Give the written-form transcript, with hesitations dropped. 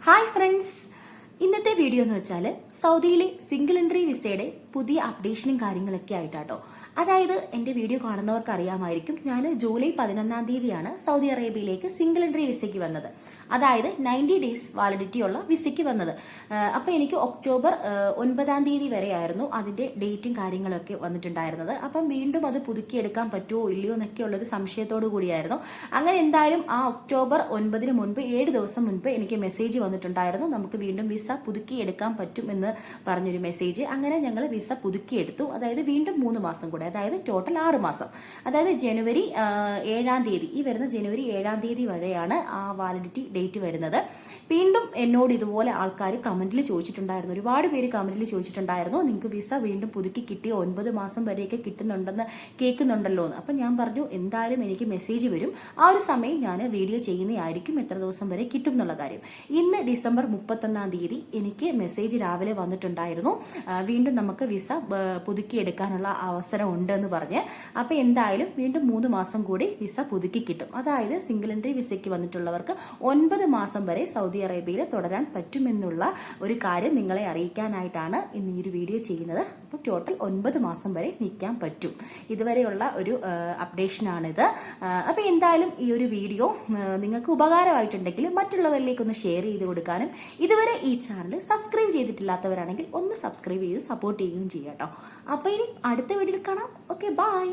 Hi friends, ഇന്നത്തെ video എന്ന് വെച്ചാൽ സൗദിയിലെ സിംഗിൾ എൻട്രി വിസയുടെ പുതിയ അപ്ഡേഷനും കാര്യങ്ങളൊക്കെ ആയിട്ടാട്ടോ. അതായത് എൻ്റെ വീഡിയോ കാണുന്നവർക്ക് അറിയാമായിരിക്കും, ഞാൻ ജൂലൈ 11 തീയതിയാണ് സൗദി അറേബ്യയിലേക്ക് സിംഗിൾ എൻട്രി വിസയ്ക്ക് വന്നത്. അതായത് 90 ഡേയ്സ് വാലിഡിറ്റി ഉള്ള വിസയ്ക്ക് വന്നത്. അപ്പോൾ എനിക്ക് ഒക്ടോബർ 9 തീയതി വരെയായിരുന്നു അതിൻ്റെ ഡേറ്റും കാര്യങ്ങളൊക്കെ വന്നിട്ടുണ്ടായിരുന്നത്. അപ്പം വീണ്ടും അത് പുതുക്കിയെടുക്കാൻ പറ്റുമോ ഇല്ലയോ എന്നൊക്കെ ഉള്ളൊരു സംശയത്തോടു കൂടിയായിരുന്നു. അങ്ങനെ എന്തായാലും ആ ഒക്ടോബർ 9 മുൻപ് 7 ദിവസം മുൻപ് എനിക്ക് മെസ്സേജ് വന്നിട്ടുണ്ടായിരുന്നു, നമുക്ക് വീണ്ടും വിസ പുതുക്കിയെടുക്കാൻ പറ്റും എന്ന് പറഞ്ഞൊരു മെസ്സേജ്. അങ്ങനെ ഞങ്ങൾ വിസ പുതുക്കിയെടുത്തു. അതായത് വീണ്ടും 3 മാസം കൂടെ, അതായത് ടോട്ടൽ 6 മാസം. അതായത് ജനുവരി 7 തീയതി, ഈ വരുന്ന ജനുവരി 7 തീയതി വരെയാണ് ആ വാലിഡിറ്റി ഡേറ്റ് വരുന്നത്. വീണ്ടും എന്നോട് ഇതുപോലെ ആൾക്കാർ കമന്റിൽ ചോദിച്ചിട്ടുണ്ടായിരുന്നു, ഒരുപാട് പേര് കമന്റിൽ ചോദിച്ചിട്ടുണ്ടായിരുന്നു, നിങ്ങൾക്ക് വിസ വീണ്ടും പുതുക്കി കിട്ടിയോ, 9 മാസം വരെയൊക്കെ കിട്ടുന്നുണ്ടെന്ന് കേൾക്കുന്നുണ്ടല്ലോ എന്ന്. അപ്പം ഞാൻ പറഞ്ഞു, എന്തായാലും എനിക്ക് മെസ്സേജ് വരും, ആ ഒരു സമയം ഞാൻ വീഡിയോ ചെയ്യുന്നതായിരിക്കും എത്ര ദിവസം വരെ കിട്ടും എന്നുള്ള കാര്യം. ഇന്ന് ഡിസംബർ 31 തീയതി എനിക്ക് മെസ്സേജ് രാവിലെ വന്നിട്ടുണ്ടായിരുന്നു, വീണ്ടും നമുക്ക് വിസ പുതുക്കിയെടുക്കാനുള്ള അവസരം ഉണ്ടെന്ന് പറഞ്ഞ്. അപ്പോൾ എന്തായാലും വീണ്ടും 3 മാസം കൂടി വിസ പുതുക്കി കിട്ടും. അതായത് സിംഗിൾ എൻട്രി വിസയ്ക്ക് വന്നിട്ടുള്ളവർക്ക് 9 മാസം വരെ സൗദി അറേബ്യയിൽ തുടരാൻ പറ്റുമെന്നുള്ള ഒരു കാര്യം നിങ്ങളെ അറിയിക്കാനായിട്ടാണ് ഇന്ന് ഈ ഒരു വീഡിയോ ചെയ്യുന്നത്. അപ്പോൾ ടോട്ടൽ 9 മാസം വരെ നിൽക്കാൻ പറ്റും. ഇതുവരെയുള്ള ഒരു അപ്ഡേഷനാണിത്. അപ്പോൾ എന്തായാലും ഈ ഒരു വീഡിയോ നിങ്ങൾക്ക് ഉപകാരമായിട്ടുണ്ടെങ്കിൽ മറ്റുള്ളവരിലേക്കൊന്ന് ഷെയർ ചെയ്ത് കൊടുക്കാനും, ഇതുവരെ ഈ ചാനൽ സബ്സ്ക്രൈബ് ചെയ്തിട്ടില്ലാത്തവരാണെങ്കിൽ ഒന്ന് സബ്സ്ക്രൈബ് ചെയ്ത് സപ്പോർട്ട് ചെയ്യുകയും ചെയ്യാം കേട്ടോ. അപ്പോൾ ഇനി അടുത്ത വീഡിയോയിൽ കാണാം. Okay, by.